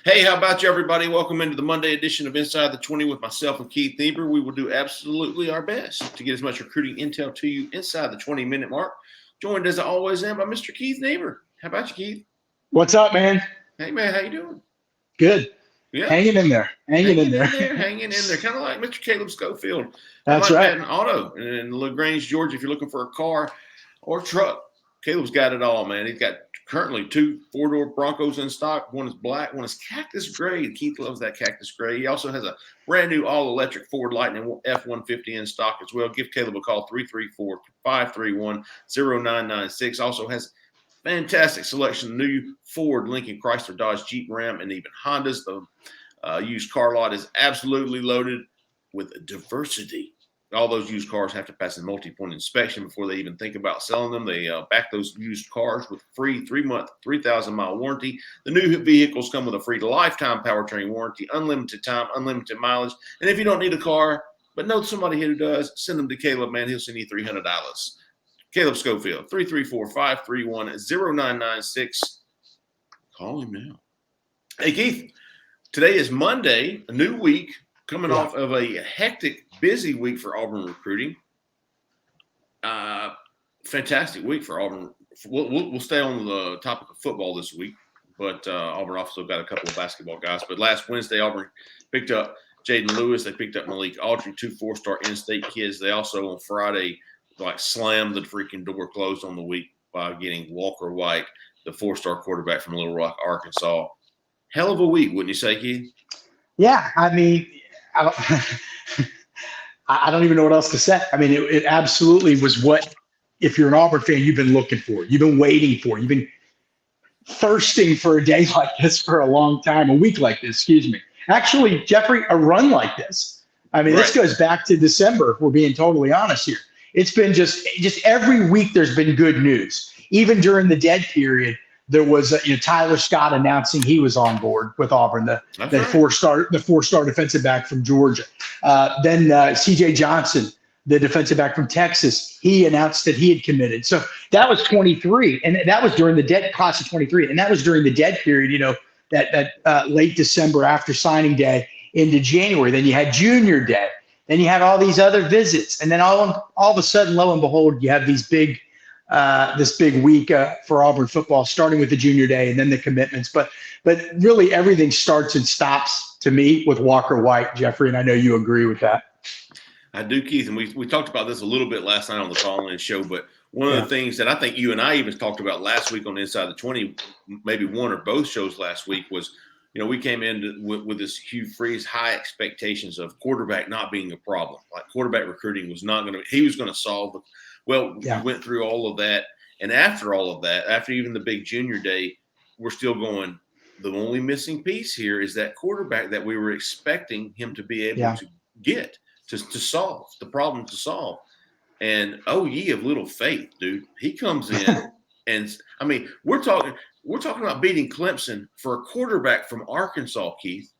Hey, how about you, everybody? Welcome into the Monday edition of Inside the 20 with myself and Keith Niebuhr. We will do absolutely our best to get as much recruiting intel to you inside the 20-minute mark. Joined as I always am by Mr. Keith Niebuhr. How about you, Keith? What's up, man? Hey, man, how you doing? Good. Yeah. Hanging in there. Hanging in there. Kind of like Mr. Caleb Schofield. That's like right. An auto in LaGrange, Georgia. If you're looking for a car or truck, Caleb's got it all, man. He's got currently 2 4-door Broncos in stock. One is black, one is cactus gray. Keith loves that cactus gray. He also has a brand new all-electric Ford Lightning F-150 in stock as well. Give Caleb a call, 334-531-0996. Also has fantastic selection of new Ford, Lincoln, Chrysler, Dodge, Jeep, Ram, and even Hondas. The used car lot is absolutely loaded with diversity. All those used cars have to pass a multi-point inspection before they even think about selling them. They back those used cars with free 3-month, 3,000-mile warranty. The new vehicles come with a free lifetime powertrain warranty, unlimited time, unlimited mileage. And if you don't need a car, but know somebody who does, send them to Caleb, man. He'll send you $300. Caleb Schofield, 334-531-0996. Call him now. Hey, Keith, today is Monday, a new week, coming off of a hectic, busy week for Auburn recruiting. Fantastic week for Auburn. We'll stay on the topic of football this week, but Auburn also got a couple of basketball guys. But last Wednesday, Auburn picked up Jaden Lewis. They picked up Malik Autry, 2 4-star in-state kids. They also, on Friday, slammed the freaking door closed on the week by getting Walker White, the 4-star quarterback from Little Rock, Arkansas. Hell of a week, wouldn't you say, Keith? Yeah, I mean, I don't even know what else to say. I mean, it absolutely was what, if you're an Auburn fan, you've been looking for. You've been waiting for. You've been thirsting for a day like this for a long time, a week like this, excuse me. Actually, Jeffrey, a run like this. I mean, This goes back to December, if we're being totally honest here. It's been just every week there's been good news. Even during the dead period, there was Tyler Scott announcing he was on board with Auburn, the 4-star defensive back from Georgia. Then C.J. Johnson, the defensive back from Texas, he announced that he had committed. So that was 23, and that was during the dead class of 23, and that was during the dead period. That late December after signing day into January. Then you had junior day. Then you had all these other visits, and then all of a sudden, lo and behold, you have this big week for Auburn football, starting with the junior day and then the commitments. But really, everything starts and stops to me with Walker White, Jeffrey, and I know you agree with that. I do, Keith, and we talked about this a little bit last night on the call-in show. But one of the things that I think you and I even talked about last week on Inside the 20, maybe one or both shows last week, was we came in with this Hugh Freeze high expectations of quarterback not being a problem. Like quarterback recruiting was not going to – he was going to solve it. Well, we went through all of that. And after all of that, after even the big junior day, we're still going, the only missing piece here is that quarterback that we were expecting him to be able to get, to solve, the problem to solve. And, oh, ye of little faith, dude. He comes in and, I mean, we're talking about beating Clemson for a quarterback from Arkansas, Keith.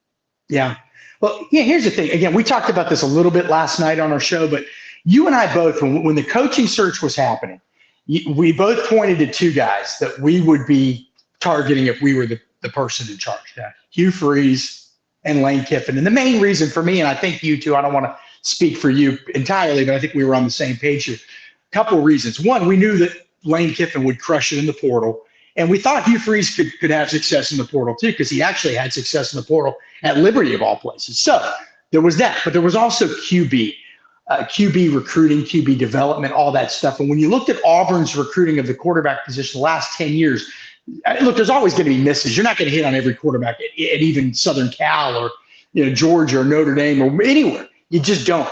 Yeah. Well, here's the thing. Again, we talked about this a little bit last night on our show, but you and I both, when the coaching search was happening, we both pointed to 2 guys that we would be targeting if we were the person in charge. Hugh Freeze and Lane Kiffin. And the main reason for me, and I think you too, I don't want to speak for you entirely, but I think we were on the same page here. A couple of reasons. One, we knew that Lane Kiffin would crush it in the portal. And we thought Hugh Freeze could have success in the portal too, because he actually had success in the portal at Liberty of all places. So there was that, but there was also QB recruiting, QB development, all that stuff. And when you looked at Auburn's recruiting of the quarterback position the last 10 years, look, there's always going to be misses. You're not going to hit on every quarterback at even Southern Cal or Georgia or Notre Dame or anywhere. You just don't.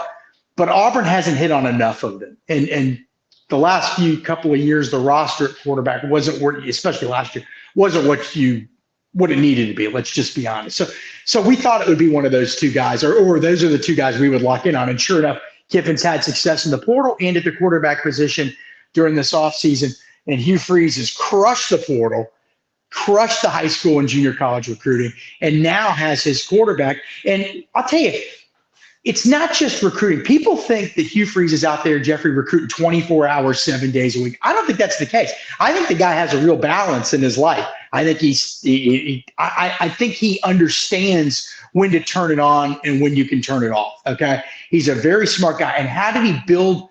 But Auburn hasn't hit on enough of them. And the last couple of years, the roster at quarterback wasn't what, especially last year, wasn't what it needed to be. Let's just be honest. So we thought it would be one of those 2 guys, or those are the 2 guys we would lock in on. And sure enough, Kiffin's had success in the portal and at the quarterback position during this offseason. And Hugh Freeze has crushed the portal, crushed the high school and junior college recruiting, and now has his quarterback. And I'll tell you, it's not just recruiting. People think that Hugh Freeze is out there, Jeffrey, recruiting 24 hours, 7 days a week. I don't think that's the case. I think the guy has a real balance in his life I think I think he understands when to turn it on and when you can turn it off. Okay. He's a very smart guy. And how did he build?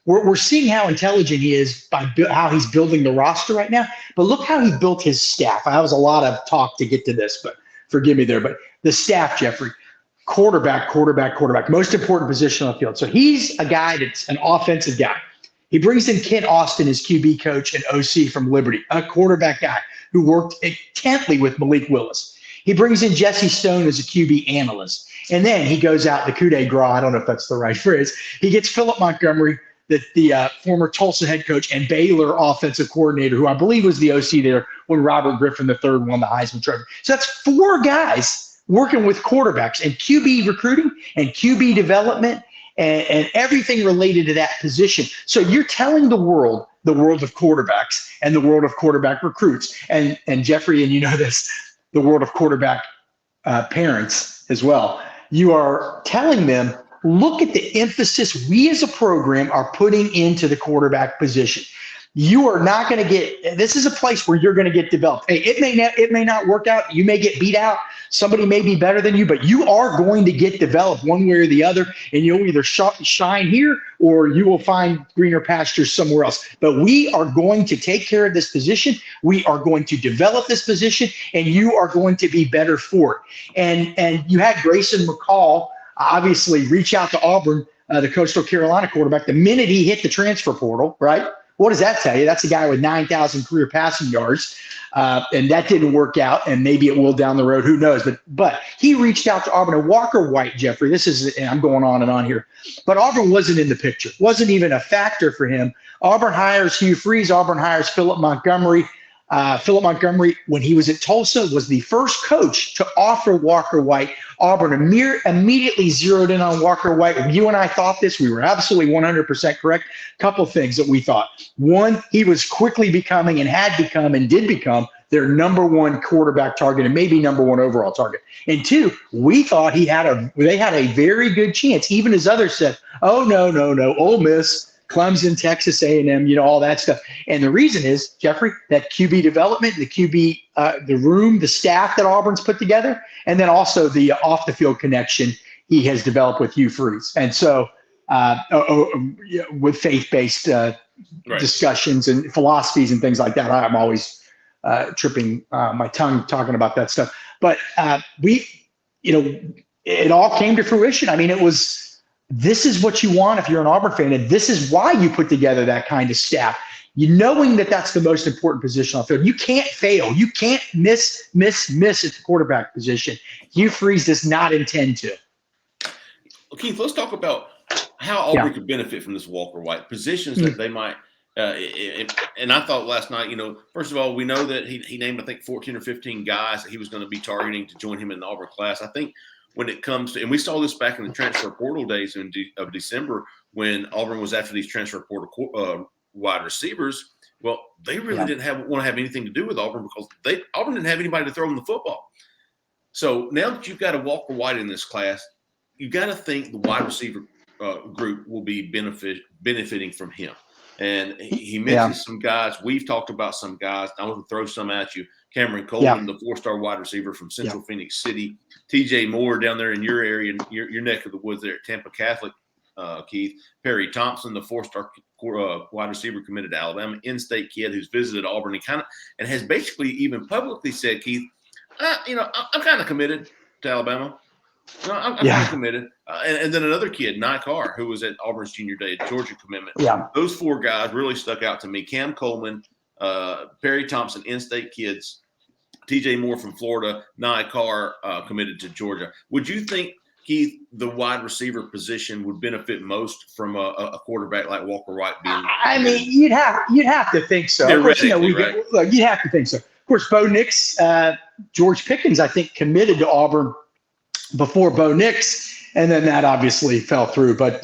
We're seeing how intelligent he is by how he's building the roster right now. But look how he built his staff. That was a lot of talk to get to this, but forgive me there. But the staff, Jeffrey, quarterback, most important position on the field. So he's a guy that's an offensive guy. He brings in Kent Austin as QB coach and OC from Liberty, a quarterback guy who worked intently with Malik Willis. He brings in Jesse Stone as a QB analyst. And then he goes out the coup de grace, I don't know if that's the right phrase. He gets Philip Montgomery, the former Tulsa head coach and Baylor offensive coordinator, who I believe was the OC there when Robert Griffin III won the Heisman Trophy. So that's 4 guys working with quarterbacks and QB recruiting and QB development and everything related to that position. So you're telling the world of quarterbacks and the world of quarterback recruits, and Jeffrey, and you know this, the world of quarterback parents as well. You are telling them, look at the emphasis we as a program are putting into the quarterback position. You are not going to get, this is a place where you're going to get developed. Hey, it may not work out. You may get beat out. Somebody may be better than you, but you are going to get developed one way or the other, and you'll either shine here or you will find greener pastures somewhere else. But we are going to take care of this position. We are going to develop this position, and you are going to be better for it. And you had Grayson McCall obviously reach out to Auburn, the Coastal Carolina quarterback, the minute he hit the transfer portal, right? What does that tell you? That's a guy with 9,000 career passing yards, and that didn't work out, and maybe it will down the road. Who knows? But he reached out to Auburn. And Walker White, Jeffrey, and I'm going on and on here, but Auburn wasn't in the picture. Wasn't even a factor for him. Auburn hires Hugh Freeze. Auburn hires Philip Montgomery. Philip Montgomery, when he was at Tulsa, was the first coach to offer Walker White. Auburn immediately zeroed in on Walker White. When you and I thought this, we were absolutely 100% correct. Couple of things that we thought. One, he was quickly becoming and had become and did become their number 1 quarterback target and maybe number 1 overall target. And 2, we thought they had a very good chance. Even as others said, oh, no, Ole Miss, Clemson, Texas A&M, all that stuff. And the reason is, Jeffrey, that QB development, the QB, the room, the staff that Auburn's put together, and then also the off-the-field connection he has developed with Hugh Freeze. And so with faith-based discussions and philosophies and things like that, I'm always tripping my tongue talking about that stuff. But it all came to fruition. I mean, this is what you want if you're an Auburn fan, and this is why you put together that kind of staff. Knowing that that's the most important position on the field. You can't fail. You can't miss at the quarterback position. Hugh Freeze does not intend to. Well, Keith, let's talk about how Auburn could benefit from this Walker White, positions that they might. And I thought last night, first of all, we know that he named, I think, 14 or 15 guys that he was going to be targeting to join him in the Auburn class. I think when it comes to, and we saw this back in the transfer portal days of December when Auburn was after these transfer portal wide receivers. Well, they really didn't want to have anything to do with Auburn because Auburn didn't have anybody to throw them the football. So now that you've got a Walker White in this class, you got to think the wide receiver group will be benefiting from him. And he mentions some guys. We've talked about some guys. I want to throw some at you. Cameron Coleman, the 4-star wide receiver from Central Phoenix City. TJ Moore down there in your area, your neck of the woods there at Tampa Catholic, Keith. Perry Thompson, the 4-star wide receiver committed to Alabama. In-state kid who's visited Auburn and has basically even publicly said, Keith, I'm kind of committed to Alabama. I'm kind of committed. And then another kid, Nye Carr, who was at Auburn's junior day, Georgia commitment. Yeah. Those 4 guys really stuck out to me. Cam Coleman, Perry Thompson, in-state kids, TJ Moore from Florida, Nye Carr committed to Georgia. Would you think, Keith, the wide receiver position would benefit most from a quarterback like Walker White being? I mean, you'd have to think so. Of course, right? Look, you'd have to think so. Of course, Bo Nix, George Pickens, I think, committed to Auburn before Bo Nix, and then that obviously fell through. But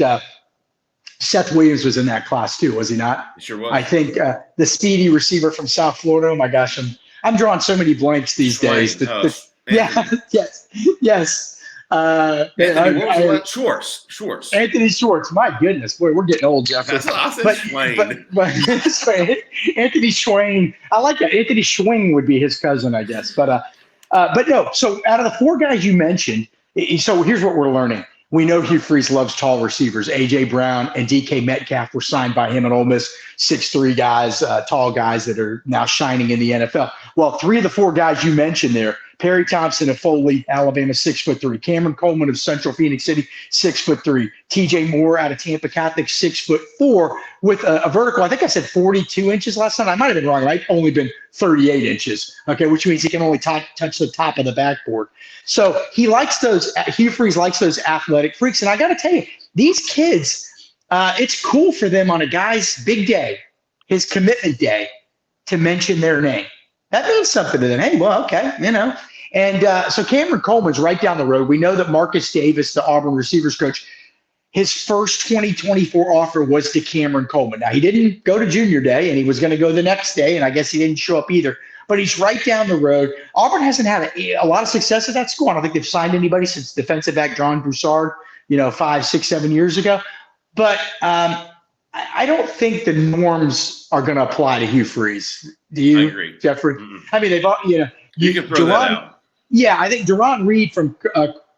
Seth Williams was in that class too, was he not? He sure was. I think the speedy receiver from South Florida. Oh my gosh, I'm drawing so many blanks these days. Yes. Anthony, what was the last? Schwartz. Anthony Schwartz. My goodness, boy, we're getting old, Jeffrey. I said Schwain. But Anthony Schwain. I like that. Anthony Schwing would be his cousin, I guess. But no. So out of the four guys you mentioned, so here's what we're learning. We know Hugh Freeze loves tall receivers. A.J. Brown and DK Metcalf were signed by him at Ole Miss, 6'3" guys, tall guys that are now shining in the NFL. Well, three of the four guys you mentioned there, Perry Thompson of Foley, Alabama, 6'3". Cameron Coleman of Central Phoenix City, 6'3". TJ Moore out of Tampa Catholic, 6'4", with a vertical. I think I said 42 inches last time. I might have been wrong. Right? Only been 38 inches. Okay, which means he can only touch the top of the backboard. So he likes those. Hugh Freeze likes those athletic freaks. And I got to tell you, these kids, it's cool for them on a guy's big day, his commitment day, to mention their name. That means something to them. Hey, well, okay, And so Cameron Coleman's right down the road. We know that Marcus Davis, the Auburn receivers coach, his first 2024 offer was to Cameron Coleman. Now, he didn't go to junior day, and he was going to go the next day, and I guess he didn't show up either. But he's right down the road. Auburn hasn't had a lot of success at that school. I don't think they've signed anybody since defensive back John Broussard, 5, 6, 7 years ago. But I don't think the norms are going to apply to Hugh Freeze. Do you, I agree. Jeffrey? Mm-hmm. I mean, you can throw that out. Yeah, I think Deron Reed from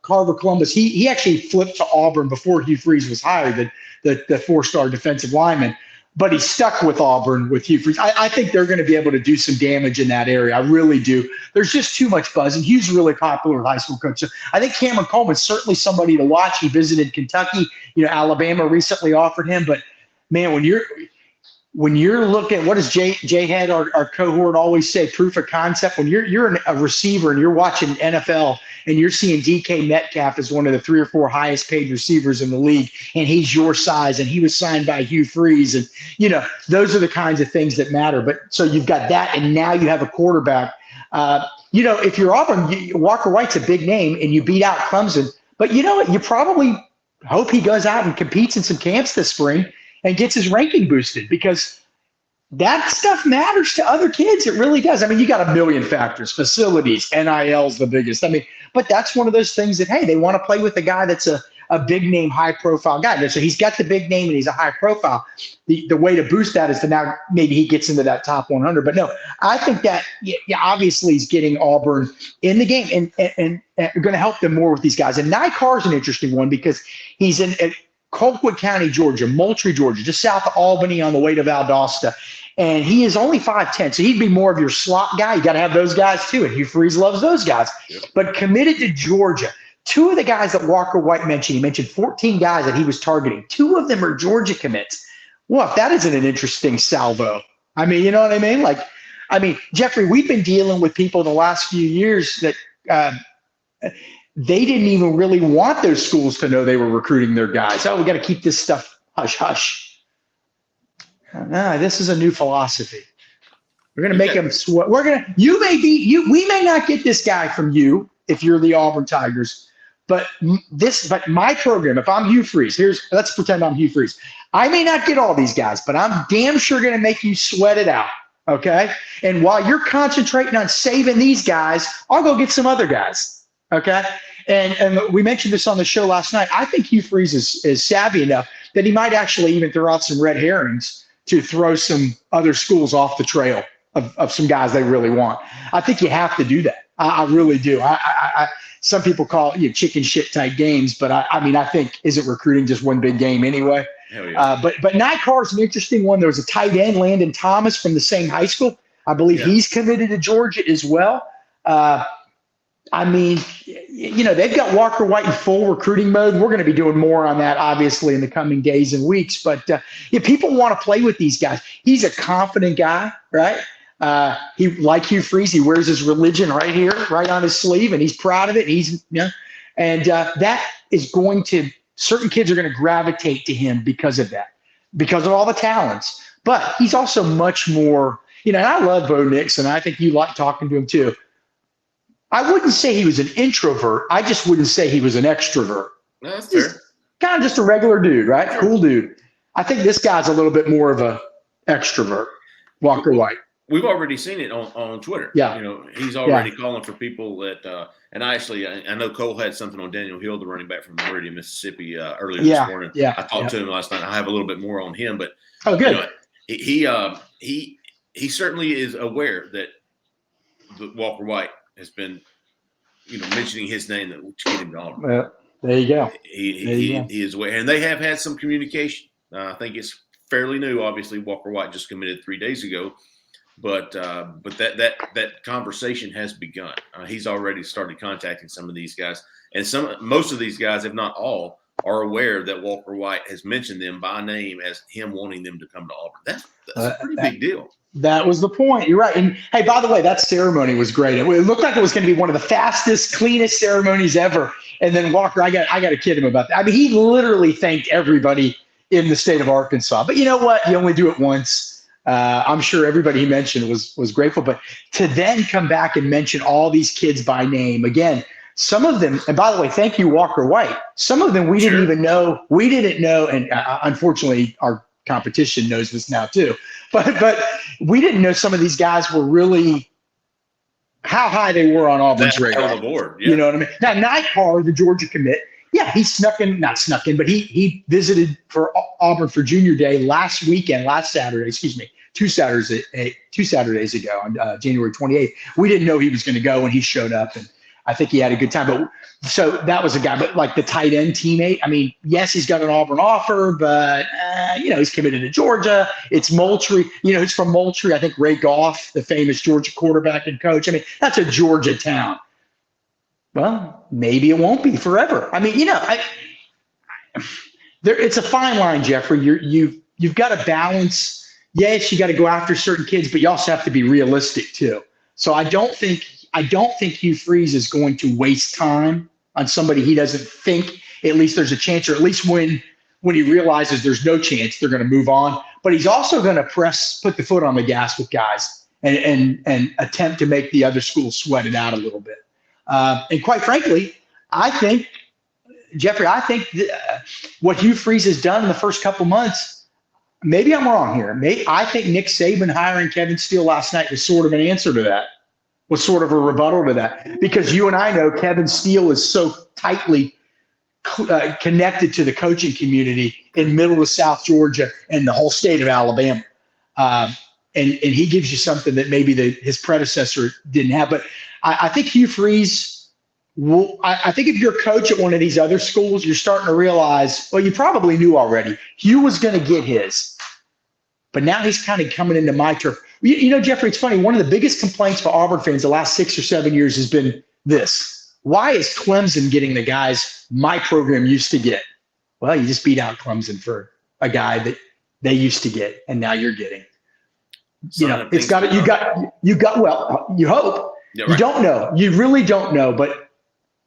Carver Columbus, he actually flipped to Auburn before Hugh Freeze was hired, the 4-star defensive lineman. But he stuck with Auburn with Hugh Freeze. I think they're going to be able to do some damage in that area. I really do. There's just too much buzz, and Hugh's really popular with high school coaches. So I think Cameron Coleman's certainly somebody to watch. He visited Kentucky. Alabama recently offered him. But, man, when you're looking, what does Jay Head, our cohort, always say? Proof of concept. When you're a receiver and you're watching NFL and you're seeing DK Metcalf as one of the 3 or 4 highest paid receivers in the league, and he's your size, and he was signed by Hugh Freeze, and those are the kinds of things that matter. But so you've got that, and now you have a quarterback. If you're Auburn, Walker White's a big name, and you beat out Clemson. But you know what? You probably hope he goes out and competes in some camps this spring and gets his ranking boosted, because that stuff matters to other kids. It really does. I mean, you got a million factors, facilities, NIL's the biggest. I mean, but that's one of those things that, hey, they want to play with a guy that's a big name, high profile guy. So he's got the big name and he's a high profile. The way to boost that is to now maybe he gets into that top 100. But no, I think that obviously he's getting Auburn in the game and going to help them more with these guys. And Nye Carr's an interesting one because he's in Colquitt County, Georgia, Moultrie, Georgia, just south of Albany on the way to Valdosta. And he is only 5'10", so he'd be more of your slot guy. You got to have those guys too, and Hugh Freeze loves those guys. Yep. But committed to Georgia. 2 of the guys that Walker White mentioned, he mentioned 14 guys that he was targeting. 2 of them are Georgia commits. Well, if that isn't an interesting salvo. I mean, you know what I mean? Jeffrey, we've been dealing with people the last few years that they didn't even really want those schools to know they were recruiting their guys. Oh, we got to keep this stuff hush hush. No, this is a new philosophy. We're going to make them sweat. We may not get this guy from you if you're the Auburn Tigers, but my program, if I'm Hugh Freeze, let's pretend I'm Hugh Freeze. I may not get all these guys, but I'm damn sure going to make you sweat it out. Okay. And while you're concentrating on saving these guys, I'll go get some other guys. Okay. And we mentioned this on the show last night. I think Hugh Freeze is savvy enough that he might actually even throw out some red herrings to throw some other schools off the trail of some guys they really want. I think you have to do that. I really do. Some people call it chicken shit type games, but I think, isn't recruiting just one big game anyway? Hell yeah. But Nye Carr's an interesting one. There was a tight end, Landon Thomas, from the same high school. I believe he's committed to Georgia as well. They've got Walker White in full recruiting mode. We're going to be doing more on that, obviously, in the coming days and weeks. But people want to play with these guys. He's a confident guy, right? He, like Hugh Freeze, he wears his religion right here, right on his sleeve, and he's proud of it. That is going to – certain kids are going to gravitate to him because of that, because of all the talents. But he's also much more – and I love Bo Nix, and I think you like talking to him too. I wouldn't say he was an introvert. I just wouldn't say he was an extrovert. No, that's fair. Kind of just a regular dude, right? Cool dude. I think this guy's a little bit more of a extrovert, Walker White. We've already seen it on Twitter. Yeah. You know, he's already calling for people that and I know Cole had something on Daniel Hill, the running back from Meridian, Mississippi, earlier this morning. Yeah. I talked to him last night. I have a little bit more on him, but good. You know, he certainly is aware that Walker White has been, you know, mentioning his name to get him to Auburn. Well, there you go. He is aware, and they have had some communication. I think it's fairly new. Obviously, Walker White just committed 3 days ago. But that conversation has begun. He's already started contacting some of these guys, and most of these guys, if not all, are aware that Walker White has mentioned them by name as him wanting them to come to Auburn. That's a pretty big deal. That was the point. You're right. And hey, by the way, that ceremony was great. It looked like it was going to be one of the fastest, cleanest ceremonies ever. And then Walker, I got to kid him about that. I mean, he literally thanked everybody in the state of Arkansas. But you know what? You only do it once. I'm sure everybody he mentioned was grateful, but to then come back and mention all these kids by name again, some of them, and by the way, thank you, Walker White. Some of them we didn't even know. We didn't know, and unfortunately, our competition knows this now too. But we didn't know some of these guys were really how high they were on Auburn's radar. On the board, yeah. You know what I mean? Now, Nightcar, the Georgia commit. Yeah, he not snuck in, but he visited for Auburn for Junior Day last Saturday, 2 Saturdays ago on January 28th. We didn't know he was going to go, and he showed up, and I think he had a good time. But so that was a guy, but like the tight end teammate, I mean, yes, he's got an Auburn offer, but you know, he's committed to Georgia. It's Moultrie, you know, he's from Moultrie. I think Ray Goff, the famous Georgia quarterback and coach. I mean, that's a Georgia town. Well, maybe it won't be forever. I mean, you know, it's a fine line, Jeffrey. You've got to balance. Yes, you got to go after certain kids, but you also have to be realistic too. So I don't think Hugh Freeze is going to waste time on somebody he doesn't think at least there's a chance, or at least when he realizes there's no chance, they're going to move on. But he's also going to put the foot on the gas with guys and attempt to make the other school sweat it out a little bit. And quite frankly, I think, Jeffrey, what Hugh Freeze has done in the first couple months, maybe I'm wrong here. I think Nick Saban hiring Kevin Steele last night was sort of an answer to that, was sort of a rebuttal to that. Because you and I know Kevin Steele is so tightly connected to the coaching community in middle to South Georgia and the whole state of Alabama. And he gives you something that maybe his predecessor didn't have. But I think Hugh Freeze, I think if you're a coach at one of these other schools, you're starting to realize, well, you probably knew already, Hugh was going to get his. But now he's kind of coming into my turf. You know, Jeffrey, it's funny. One of the biggest complaints for Auburn fans the last 6 or 7 years has been this. Why is Clemson getting the guys my program used to get? Well, you just beat out Clemson for a guy that they used to get, and now you're getting. You know, it's got it. You got. Well, you hope. Yeah, right. You don't know. You really don't know. But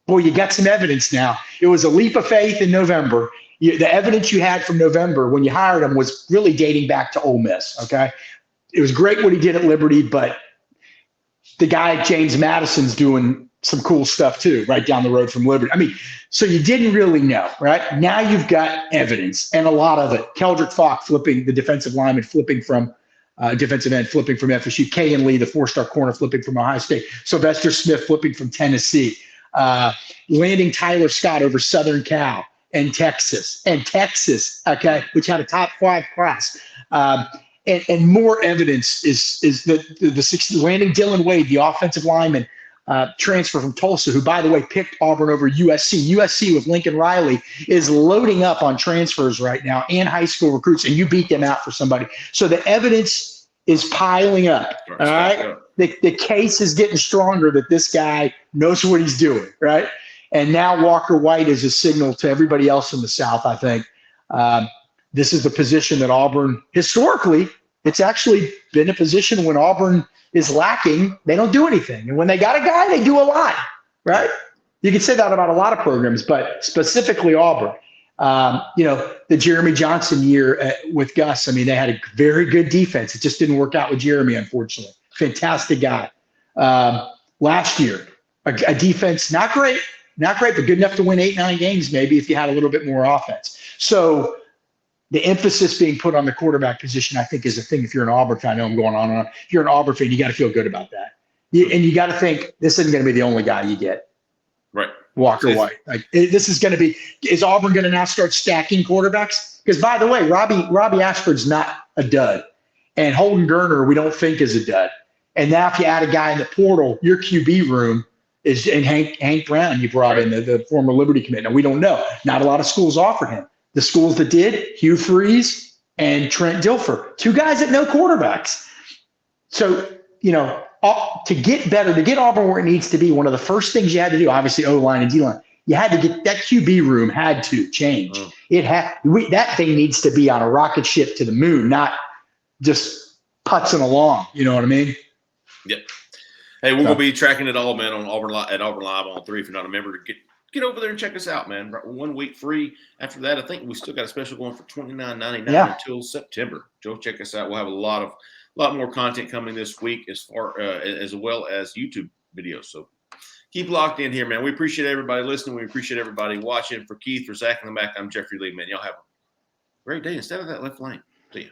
boy, you got some evidence now. It was a leap of faith in November. The evidence you had from November when you hired him was really dating back to Ole Miss. Okay, it was great what he did at Liberty, but the guy James Madison's doing some cool stuff too, right down the road from Liberty. I mean, so you didn't really know, right? Now you've got evidence, and a lot of it. Keldrick Falk flipping the defensive lineman, flipping from defensive end, flipping from FSU. Kayan Lee, the 4-star corner, flipping from Ohio State. Sylvester Smith flipping from Tennessee. Landing Tyler Scott over Southern Cal and Texas, okay, which had a top 5 class. And more evidence is the landing Dylan Wade, the offensive lineman, transfer from Tulsa, who, by the way, picked Auburn over USC. USC with Lincoln Riley is loading up on transfers right now and high school recruits, and you beat them out for somebody. So the evidence is piling up. All right. The case is getting stronger that this guy knows what he's doing. Right. And now Walker White is a signal to everybody else in the South, I think. This is the position that Auburn, historically, it's actually been a position when Auburn is lacking, they don't do anything. And when they got a guy, they do a lot, right? You can say that about a lot of programs, but specifically Auburn. You know, the Jeremy Johnson year with Gus, I mean, they had a very good defense. It just didn't work out with Jeremy, unfortunately. Fantastic guy. Last year, a defense, not great, but good enough to win 8-9 games maybe if you had a little bit more offense. So the emphasis being put on the quarterback position, I think, is a thing. If you're an Auburn fan, I know I'm going on and on. If you're an Auburn fan, you got to feel good about that. And you got to think this isn't going to be the only guy you get. Right. Walker White. This is going to be, is Auburn going to now start stacking quarterbacks? Because, by the way, Robbie Ashford's not a dud. And Holden Gerner, we don't think is a dud. And now if you add a guy in the portal, your QB room is, and Hank Brown, you brought in the former Liberty commitment. Now, we don't know. Not a lot of schools offered him. The schools that did, Hugh Freeze and Trent Dilfer, two guys that know quarterbacks. So, to get better, to get Auburn where it needs to be, one of the first things you had to do, obviously O-line and D-line, you had to get that QB room had to change. That thing needs to be on a rocket ship to the moon, not just putzing along. You know what I mean? Yep. Hey, we're going to be tracking it all, man, on Auburn Live on 3. If you're not a member, get over there and check us out, man. 1 week free. After that, I think we still got a special going for $29.99 until September. Go check us out. We'll have a lot more content coming this week as well as YouTube videos. So keep locked in here, man. We appreciate everybody listening. We appreciate everybody watching. For Keith, for Zach in the back, I'm Jeffrey Lee, man. Y'all have a great day instead of that left lane. See ya.